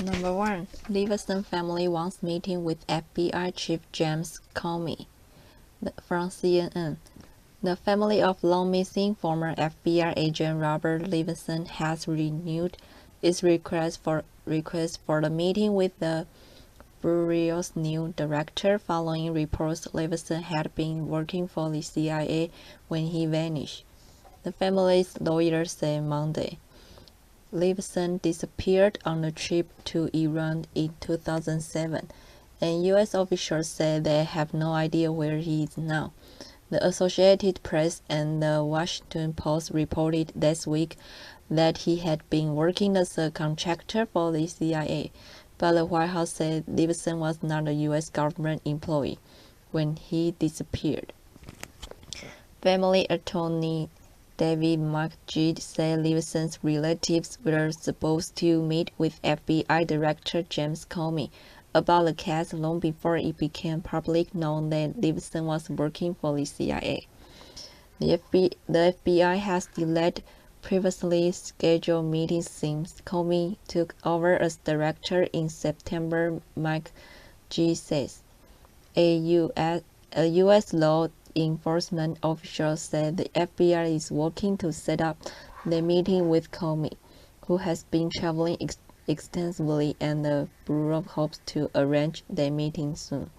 Number 1. Leveson family wants meeting with FBI Chief James Comey. From CNN. The family of long-missing former FBI agent Robert Leveson has renewed its request for the meeting with the Bureau's new director following reports Leveson had been working for the CIA when he vanished. The family's lawyer said Monday. Leveson disappeared on a trip to Iran in 2007, and U.S. officials said they have no idea where he is now. The Associated Press and the Washington Post reported this week that he had been working as a contractor for the CIA, but the White House said Leveson was not a U.S. government employee when he disappeared. Family attorney David McGee said Leveson's relatives were supposed to meet with FBI Director James Comey about the case long before it became public known that Leveson was working for the CIA. The FBI has delayed previously scheduled meetings since Comey took over as director in September, McGee says. A U.S. law enforcement official said the FBI is working to set up the meeting with Comey, who has been traveling extensively, and the Bureau hopes to arrange their meeting soon.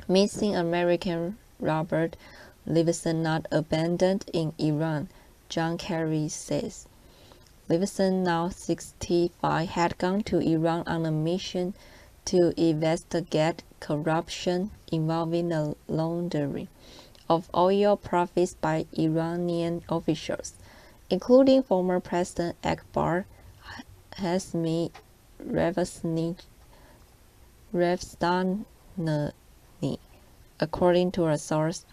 Missing American Robert Leveson not abandoned in Iran, John Kerry says. Leveson, now 65, had gone to Iran on a mission to investigate corruption involving the laundering of oil profits by Iranian officials, including former President Akbar Hazmi Rafsanjani. According to a source,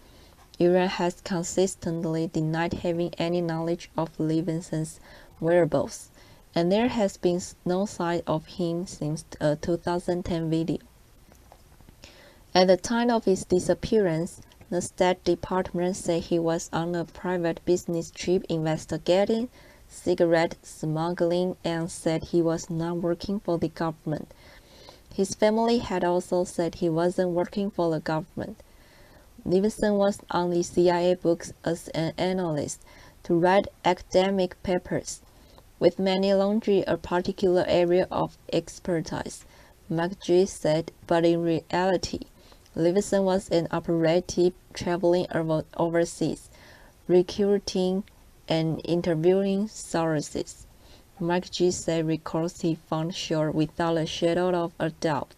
Iran has consistently denied having any knowledge of Leveson's whereabouts, and there has been no sign of him since a 2010 video. At the time of his disappearance, the State Department said he was on a private business trip investigating cigarette smuggling and said he was not working for the government. His family had also said he wasn't working for the government. Leveson was on the CIA books as an analyst to write academic papers, with money laundering a particular area of expertise, McGee said, but in reality, Leveson was an operative traveling overseas, recruiting and interviewing sources. McGee said records he found sure without a shadow of a doubt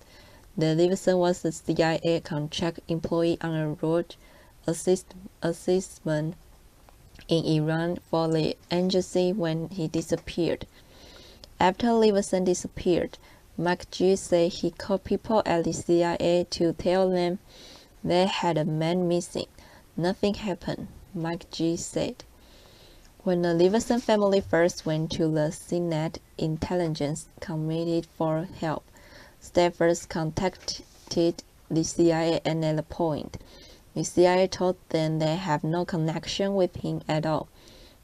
that Leveson was a CIA contract employee on a road assessment in Iran for the agency when he disappeared. After Leveson disappeared, McGee said he called people at the CIA to tell them they had a man missing. Nothing happened, McGee said. When the Leveson family first went to the Senate Intelligence Committee for help, staffers contacted the CIA, and at a point, the CIA told them they have no connection with him at all,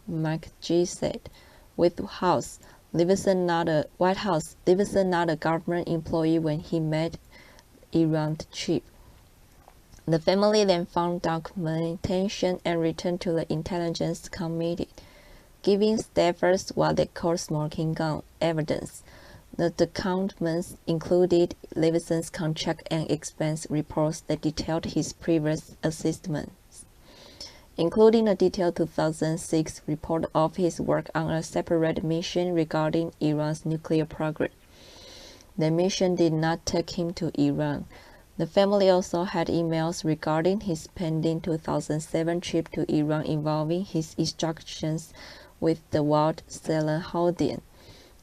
McGee said. White House, Leveson not a government employee when he made Iran trip. The family then found documentation and returned to the Intelligence Committee, giving staffers what they called smoking gun evidence. The documents included Leveson's contract and expense reports that detailed his previous assignments, including a detailed 2006 report of his work on a separate mission regarding Iran's nuclear program. The mission did not take him to Iran. The family also had emails regarding his pending 2007 trip to Iran involving his instructions with the Walt Salahuddin,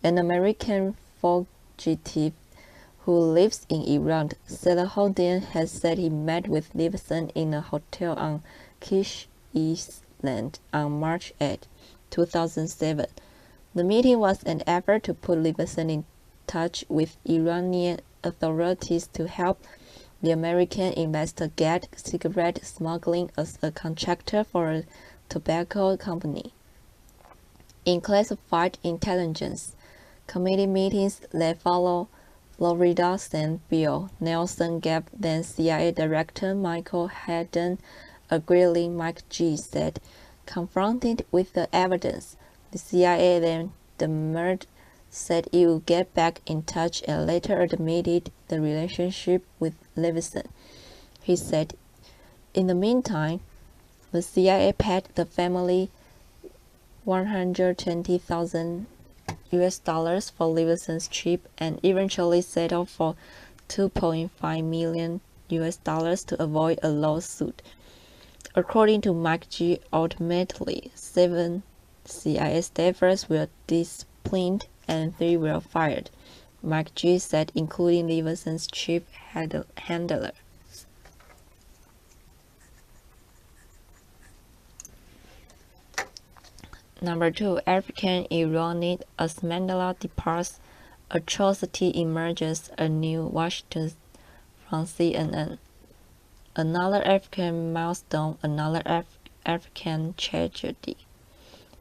an American fugitive who lives in Iran. Salahuddin has said he met with Leveson in a hotel on Kish Island on March 8, 2007. The meeting was an effort to put Leveson in touch with Iranian authorities to help the American investigate cigarette smuggling as a contractor for a tobacco company. In classified intelligence, committee meetings that followed Florida sent Bill Nelson gave then CIA Director Michael Hayden a grilling. Mike G. said, confronted with the evidence, the CIA then demurred, said it would get back in touch, and later admitted the relationship with Levinson. He said, in the meantime, the CIA paid the family $120,000 for Levinson's trip and eventually settled for $2.5 million to avoid a lawsuit. According to Mike G., ultimately, 7 CIA staffers were disciplined and 3 were fired, Mike G. said, including Levinson's chief handler. Number 2. African ironic as Mandela departs, atrocity emerges anew. Washington from CNN. Another African milestone, another African tragedy.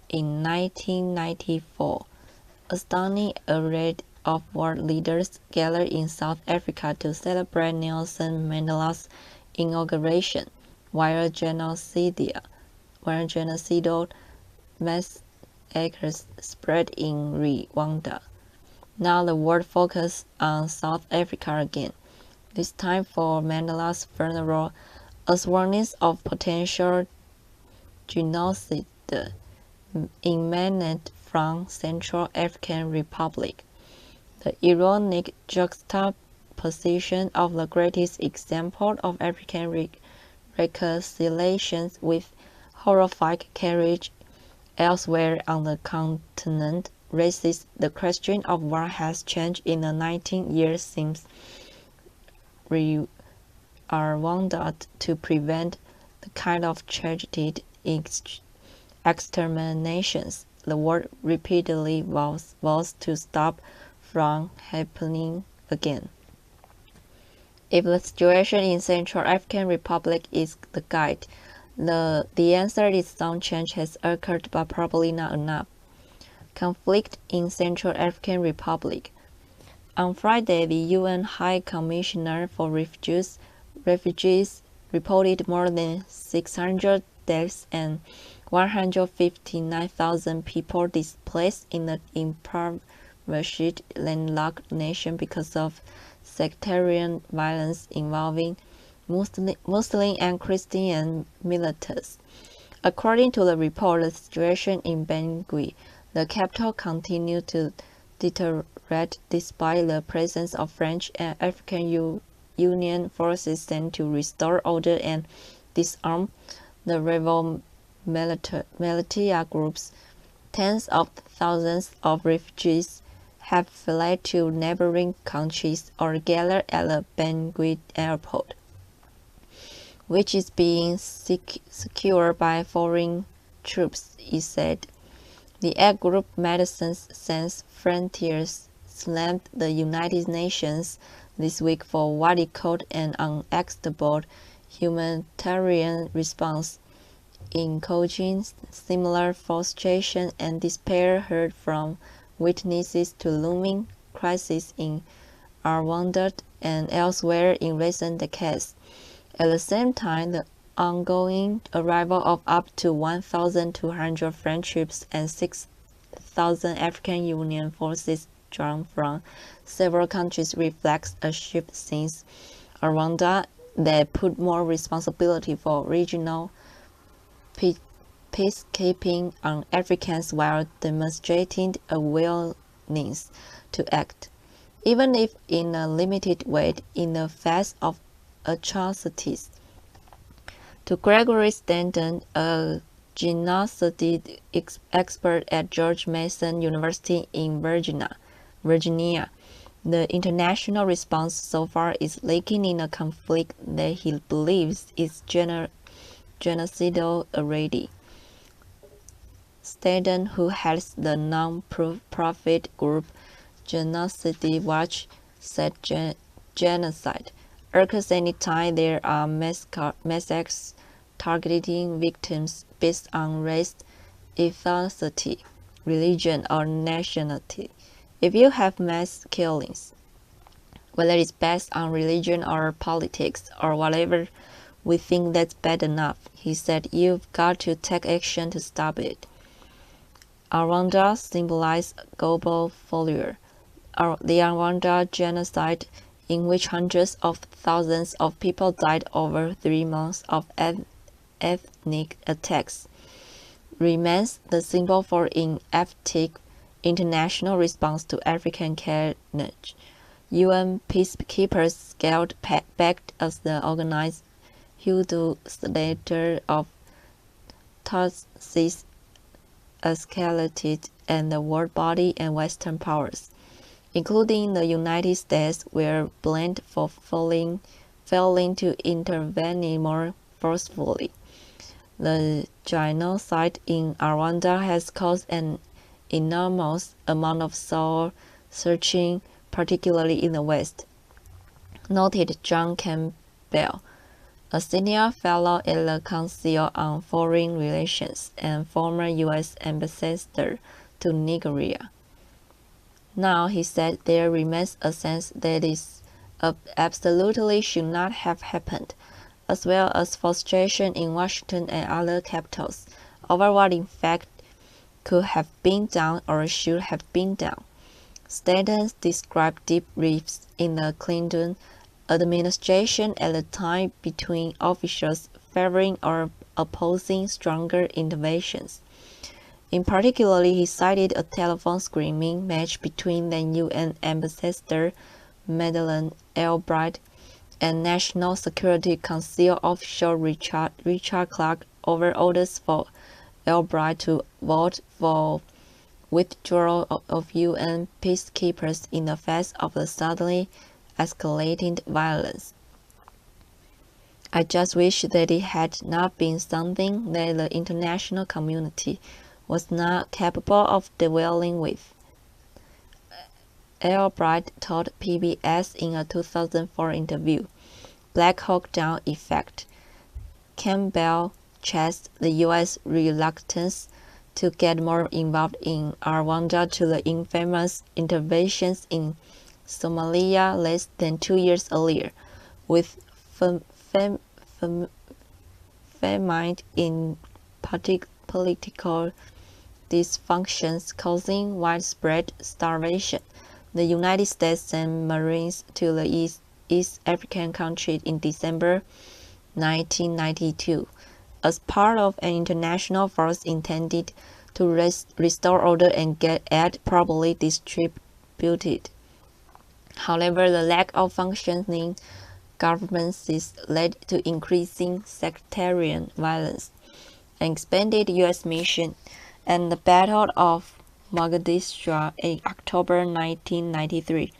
In 1994, a stunning array of world leaders gathered in South Africa to celebrate Nelson Mandela's inauguration, while genocidal massacres spread in Rwanda. Now the world focused on South Africa again, this time for Mandela's funeral, as warnings of potential genocide emanated from Central African Republic. The ironic juxtaposition of the greatest example of African reconciliation with horrific carnage elsewhere on the continent raises the question of what has changed in the 19 years since Rwanda to prevent the kind of tragic exterminations the world repeatedly vows to stop from happening again. If the situation in Central African Republic is the guide, the answer is some change has occurred, but probably not enough. Conflict in Central African Republic. On Friday, the UN High Commissioner for Refugees reported more than 600 deaths and 159,000 people displaced in the impoverished landlocked nation because of sectarian violence involving Muslim and Christian militants. According to the report, the situation in Bangui, the capital, continued to deteriorate despite the presence of French and African Union forces sent to restore order and disarm the rebel militia groups. Tens of thousands of refugees have fled to neighboring countries or gathered at the Bangui airport, which is being secured by foreign troops, it said. The aid group Medicines Sans Frontiers slammed the United Nations this week for what it called an unacceptable humanitarian response, encouraging similar frustration and despair heard from witnesses to looming crises in Rwanda and elsewhere in recent decades. At the same time, the ongoing arrival of up to 1,200 French troops and 6,000 African Union forces drawn from several countries reflects a shift since Rwanda that put more responsibility for regional peacekeeping on Africans while demonstrating a willingness to act, even if in a limited way, in the face of atrocities. To Gregory Stanton, a genocide expert at George Mason University in Virginia, the international response so far is lacking in a conflict that he believes is genocidal already. Stanton, who heads the non-profit group Genocide Watch, said genocide occurs anytime there are massacres targeting victims based on race, ethnicity, religion, or nationality. If you have mass killings, whether it's based on religion or politics or whatever, we think that's bad enough, he said. You've got to take action to stop it. Rwanda symbolized global failure. The Rwanda genocide, in which hundreds of thousands of people died over 3 months of ethnic attacks, remains the symbol for ineffective international response to African carnage. UN peacekeepers scaled back as the organized Hutu slaughter of Tutsis escalated, and the world body and Western powers, including the United States, were blamed for failing to intervene more forcefully. The genocide in Rwanda has caused an enormous amount of soul searching, particularly in the West, noted John Campbell, a senior fellow at the Council on Foreign Relations and former U.S. ambassador to Nigeria. Now, he said, there remains a sense that this absolutely should not have happened, as well as frustration in Washington and other capitals over what in fact could have been done or should have been done. Stanton described deep rifts in the Clinton administration at the time between officials favoring or opposing stronger interventions. In particular, he cited a telephone screaming match between then UN Ambassador Madeleine Albright and National Security Council official Richard Clark over orders for Albright to vote for withdrawal of UN peacekeepers in the face of the suddenly escalating violence. I just wish that it had not been something that the international community was not capable of dealing with, Albright told PBS in a 2004 interview. Black Hawk Down effect. Campbell stressed the U.S. reluctance to get more involved in Rwanda to the infamous interventions in Somalia less than 2 years earlier, with famine in political dysfunctions causing widespread starvation. The United States sent Marines to the East African country in December 1992 as part of an international force intended to restore order and get aid properly distributed. However, the lack of functioning governments led to increasing sectarian violence, an expanded U.S. mission, and the Battle of Mogadishu in October 1993,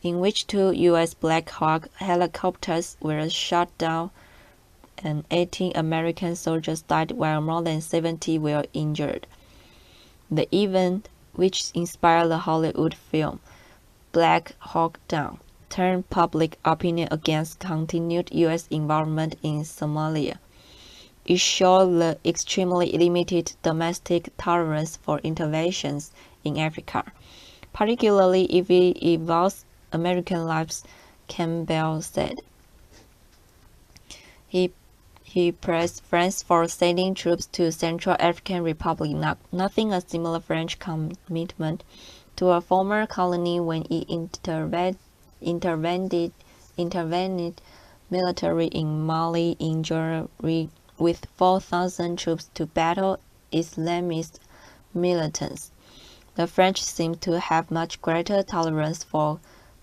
in which 2 U.S. Black Hawk helicopters were shot down and 18 American soldiers died while more than 70 were injured. The event, which inspired the Hollywood film Black Hawk Down, turned public opinion against continued U.S. involvement in Somalia. It showed the extremely limited domestic tolerance for interventions in Africa, particularly if it involves American lives, Campbell said. He praised France for sending troops to Central African Republic, nothing a similar French commitment to a former colony when it intervened military in Mali in January with 4,000 troops to battle Islamist militants. The French seem to have much greater tolerance for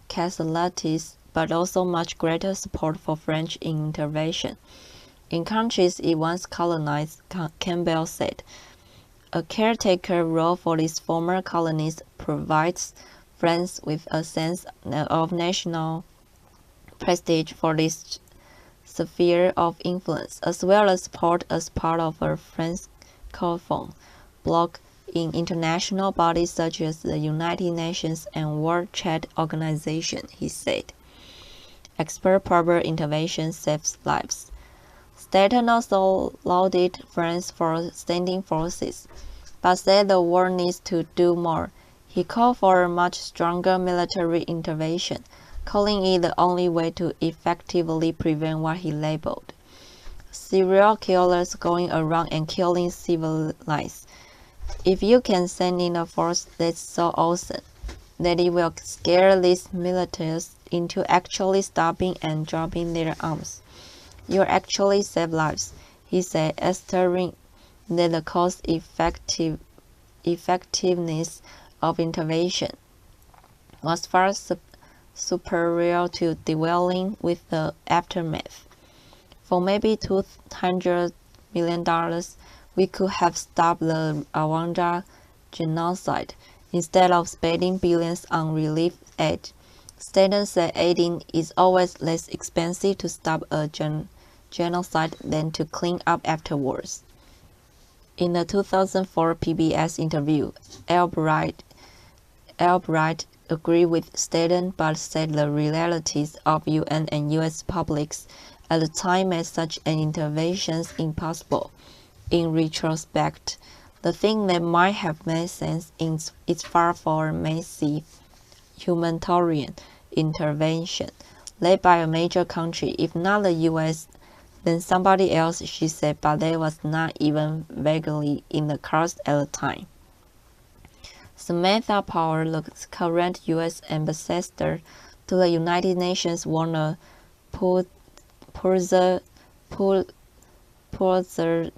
casualties, but also much greater support for French intervention. In countries it once colonized, Campbell said, a caretaker role for these former colonies provides France with a sense of national prestige for this sphere of influence, as well as support as part of a Francophone bloc in international bodies such as the United Nations and World Trade Organization, he said. Expert proper intervention saves lives. Stanton also lauded France for sending forces, but said the world needs to do more. He called for a much stronger military intervention, calling it the only way to effectively prevent what he labeled serial killers going around and killing civilians. If you can send in a force that's so awesome that it will scare these militaries into actually stopping and dropping their arms, you'll actually save lives, he said, assuring that the effectiveness of intervention was far superior to dwelling with the aftermath. For maybe $200 million, we could have stopped the Rwanda genocide instead of spending billions on relief aid. Stanton said aiding is always less expensive to stop a genocide than to clean up afterwards. In the 2004 PBS interview, Albright agreed with Stanton but said the realities of UN and US publics at the time made such an intervention impossible. In retrospect, the thing that might have made sense is far for massive humanitarian intervention led by a major country, if not the US, then somebody else, she said, but that was not even vaguely in the cards at the time. Samantha Power, the current U.S. ambassador to the United Nations, won a Pulitzer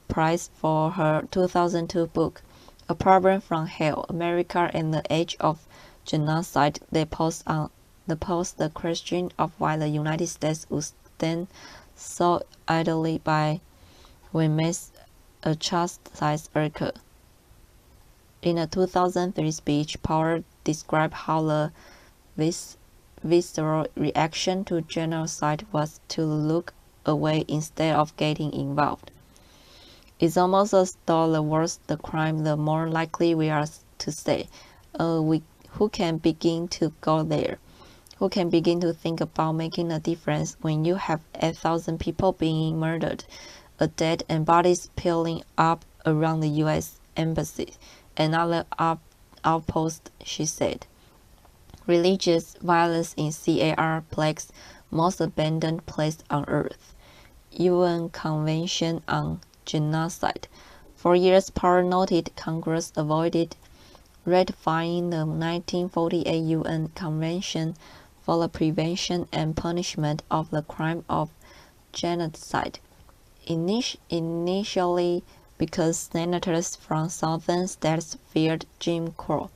Prize for her 2002 book, A Problem from Hell, America and the Age of Genocide, that posed the question of why the United States would stand so idly by when mass atrocities occur. In a 2003 speech, Power described how the visceral reaction to genocide was to look away instead of getting involved. It's almost as though the worse the crime, the more likely we are to say, who can begin to go there? Who can begin to think about making a difference when you have 8,000 people being murdered, a dead and bodies piling up around the U.S. Embassy and other outposts, she said. Religious violence in CAR plagues most abandoned place on earth. UN Convention on Genocide. For years, Power noted Congress avoided ratifying the 1948 UN Convention for the Prevention and Punishment of the Crime of Genocide, initially because senators from southern states feared Jim Crow.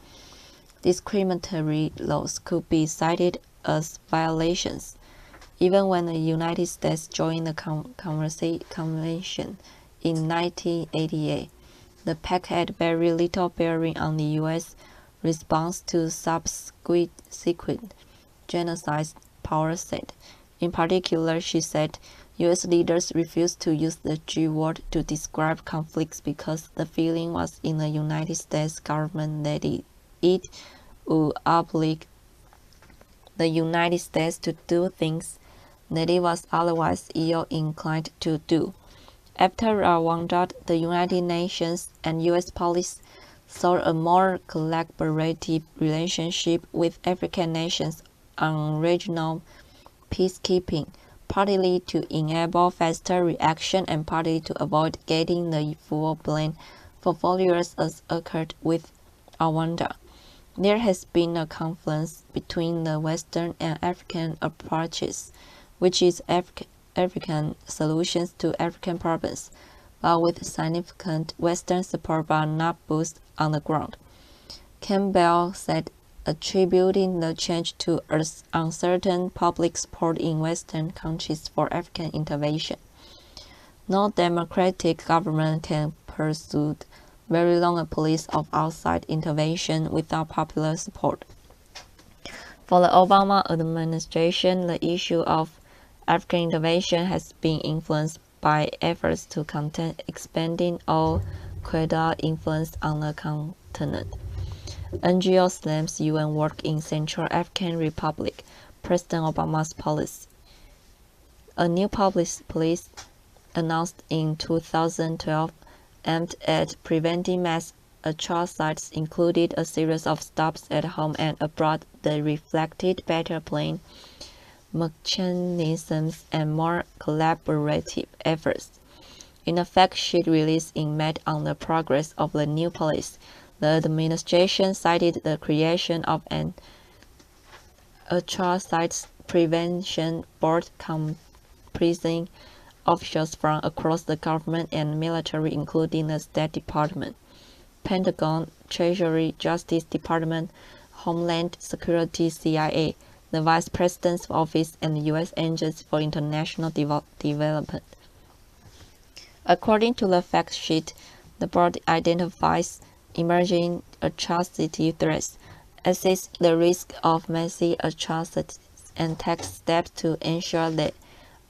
Discriminatory laws could be cited as violations. Even when the United States joined the convention in 1988, the pact had very little bearing on the U.S. response to subsequent genocides, Power said. In particular, she said, U.S. leaders refused to use the G word to describe conflicts because the feeling was in the United States government that it would oblige the United States to do things that it was otherwise ill-inclined to do. After Rwanda, the United Nations and U.S. police sought a more collaborative relationship with African nations on regional peacekeeping, partly to enable faster reaction and partly to avoid getting the full blame for failures as occurred with Rwanda. There has been a confluence between the Western and African approaches, which is African solutions to African problems, but with significant Western support but not boots on the ground. Campbell said, attributing the change to uncertain public support in Western countries for African intervention. No democratic government can pursue very long a policy of outside intervention without popular support. For the Obama administration, the issue of African intervention has been influenced by efforts to contain expanding al-Qaeda influence on the continent. NGO slams UN work in Central African Republic, President Obama's policy. A new policy announced in 2012 aimed at preventing mass atrocities included a series of stops at home and abroad that reflected better planning mechanisms and more collaborative efforts. In a fact sheet released in May on the progress of the new policy, the administration cited the creation of an atrocities prevention board comprising officials from across the government and military, including the State Department, Pentagon, Treasury, Justice Department, Homeland Security, CIA, the Vice President's Office, and the U.S. Agency for International Development. According to the fact sheet, the board identifies emerging atrocity threats, assesses the risk of massive atrocities, and takes steps to ensure that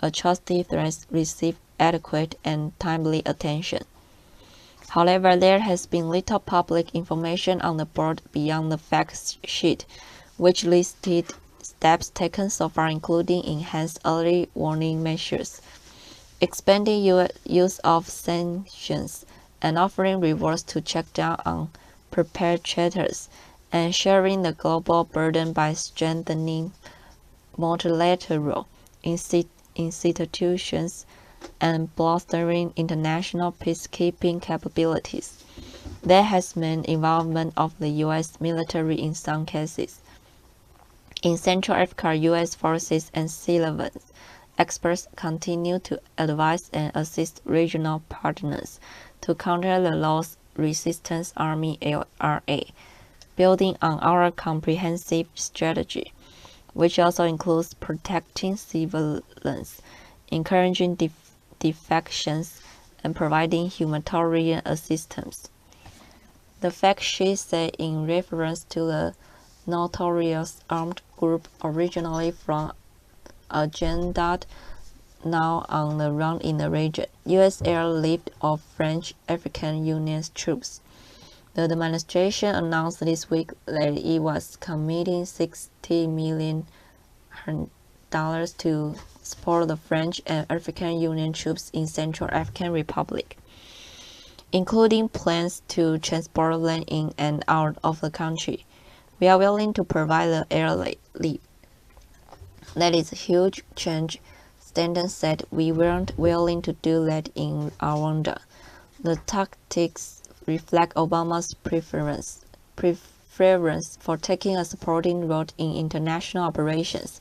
atrocity threats receive adequate and timely attention. However, there has been little public information on the board beyond the fact sheet, which listed steps taken so far, including enhanced early warning measures, expanding use of sanctions, and offering rewards to check down on perpetrators, and sharing the global burden by strengthening multilateral institutions and bolstering international peacekeeping capabilities. There has been involvement of the U.S. military in some cases. In Central Africa, U.S. forces and civilians experts continue to advise and assist regional partners to counter the Lord's Resistance Army (LRA), building on our comprehensive strategy, which also includes protecting civilians, encouraging defections, and providing humanitarian assistance. The fact sheet said in reference to the notorious armed group originally from Al-Qaeda, now on the run in the region, U.S. airlift of French African Union troops. The administration announced this week that it was committing $60 million to support the French and African Union troops in Central African Republic, including plans to transport them in and out of the country. We are willing to provide the airlift. That is a huge change. Stanton said. We weren't willing to do that in Rwanda. The tactics reflect Obama's preference for taking a supporting role in international operations,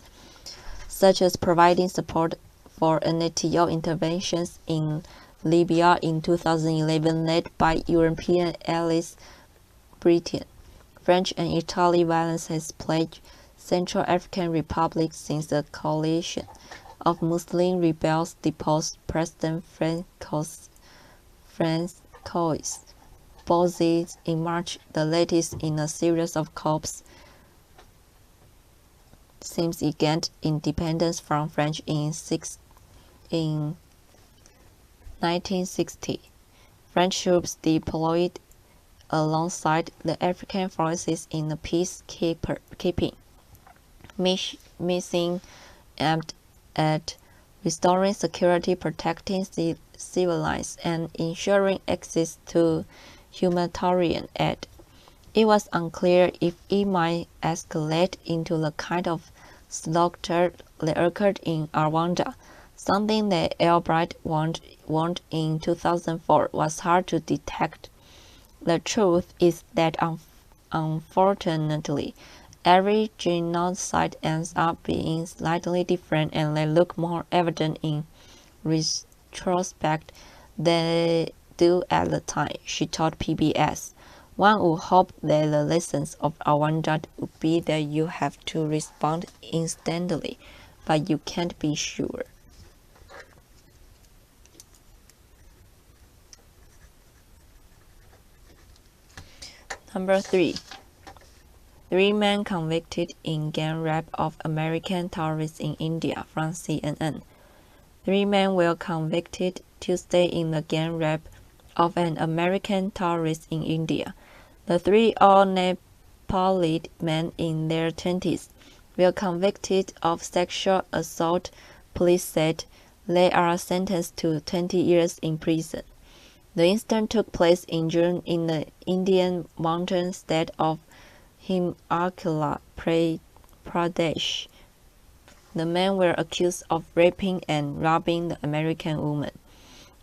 such as providing support for NATO interventions in Libya in 2011 led by European allies Britain, French, and Italy. Violence has plagued Central African Republic since the coalition of Muslim rebels deposed President Francois Bozize in March, the latest in a series of coups since it gained independence from France in 1960. French troops deployed alongside the African forces in the peacekeeping mission aimed at restoring security, protecting civilians, and ensuring access to humanitarian aid. It was unclear if it might escalate into the kind of slaughter that occurred in Rwanda, something that Albright warned in 2004 was hard to detect. The truth is that unfortunately, every genocide ends up being slightly different, and they look more evident in retrospect than they do at the time, she told PBS. One would hope that the lessons of Rwanda would be that you have to respond instantly, but you can't be sure. Number 3. 3 men convicted in gang rape of American tourists in India, from CNN. 3 men were convicted Tuesday in the gang rape of an American tourist in India. The 3 all Nepali men in their 20s were convicted of sexual assault. Police said they are sentenced to 20 years in prison. The incident took place in June in the Indian mountain state of Himachal Pradesh. The men were accused of raping and robbing the American woman,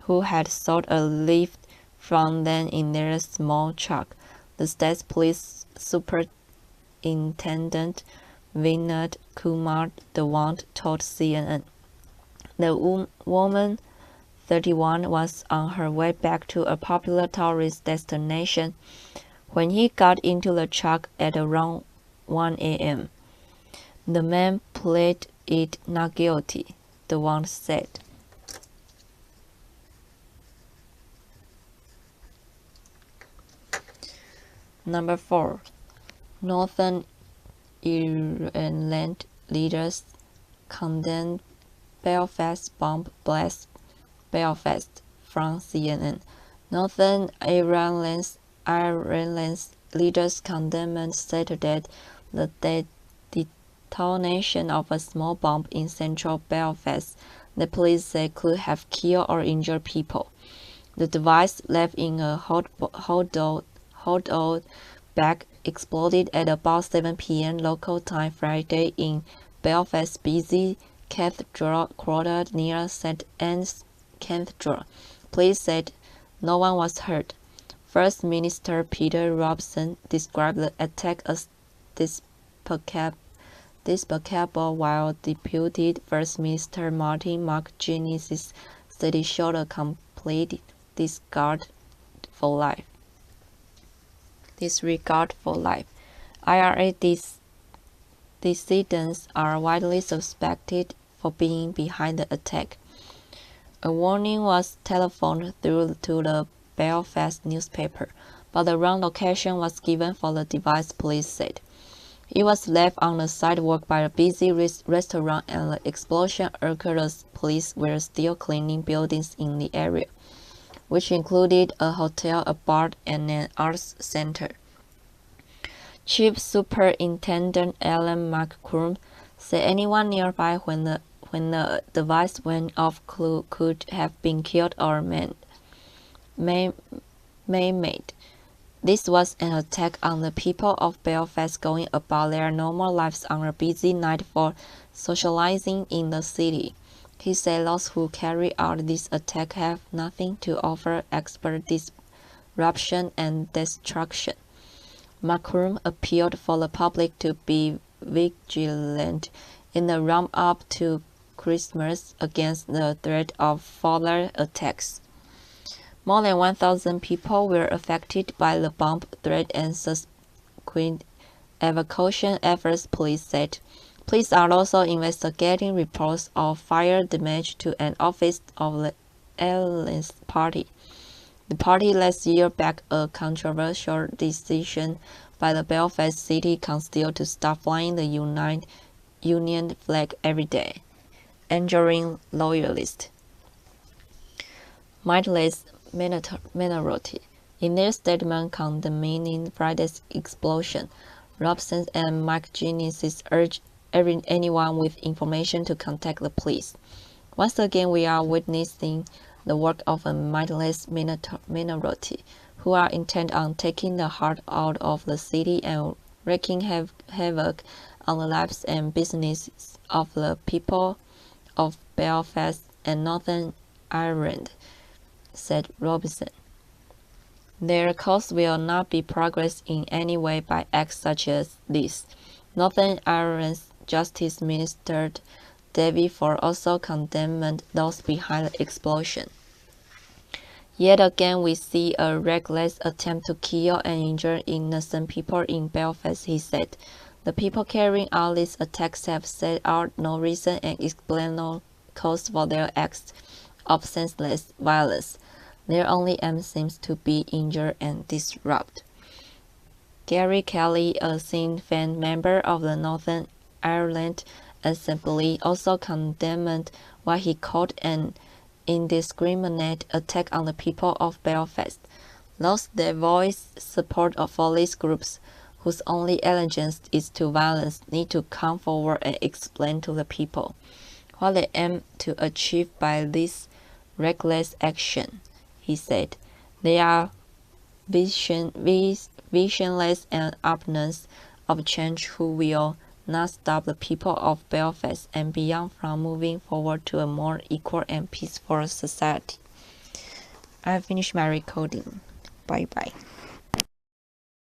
who had sought a lift from them in their small truck. The state's police superintendent Vinod Kumar Dewant told CNN. The woman, 31, was on her way back to a popular tourist destination when he got into the truck at around 1 a.m. The man pleaded not guilty, Dewant said. Number 4. Northern Ireland leaders condemn Belfast bomb blasts Belfast from CNN. Northern Ireland's leaders condemned Saturday the detonation of a small bomb in central Belfast that police say could have killed or injured people. The device, left in a hold-out bag, exploded at about 7 p.m. local time Friday in Belfast's busy Cathedral Quarter near St. Anne's Cathedral. Police said no one was hurt. First Minister Peter Robson described the attack as despicable, while Deputy First Minister Martin McGuinness said it showed a complete disregard for life. IRA dissidents are widely suspected for being behind the attack. A warning was telephoned through to the Belfast newspaper, but the wrong location was given for the device, police said. It was left on the sidewalk by a busy restaurant, and the explosion occurred as police were still cleaning buildings in the area, which included a hotel, a bar, and an arts center. Chief Superintendent Alan McCrum said anyone nearby when the device went off could have been killed or maimed. This was an attack on the people of Belfast going about their normal lives on a busy night for socializing in the city. He said those who carry out this attack have nothing to offer except disruption and destruction. Macron appealed for the public to be vigilant in the run-up to Christmas against the threat of further attacks. More than 1,000 people were affected by the bomb threat and subsequent evacuation efforts, police said. Police are also investigating reports of fire damage to an office of the Alliance Party. The party last year backed a controversial decision by the Belfast City Council to stop flying the Union flag every day, injuring loyalists. Mindless minority. In their statement condemning Friday's explosion, Robson and McGuinness urged anyone with information to contact the police. Once again, we are witnessing the work of a mindless minority who are intent on taking the heart out of the city and wreaking havoc on the lives and businesses of the people of Belfast and Northern Ireland, said Robson. Their cause will not be progressed in any way by acts such as this. Northern Ireland's Justice Minister David Ford also condemned those behind the explosion. Yet again, we see a reckless attempt to kill and injure innocent people in Belfast, he said. The people carrying out these attacks have set out no reason and explain no cause for their acts of senseless violence. Their only aim seems to be injure and disrupt. Gary Kelly, a Sinn Féin member of the Northern Ireland Assembly, also condemned what he called an indiscriminate attack on the people of Belfast. Those that voice support for these groups, whose only allegiance is to violence, need to come forward and explain to the people what they aim to achieve by this reckless action, he said. They are visionless and opponents of change who will not stop the people of Belfast and beyond from moving forward to a more equal and peaceful society. I have finished my recording. Bye bye.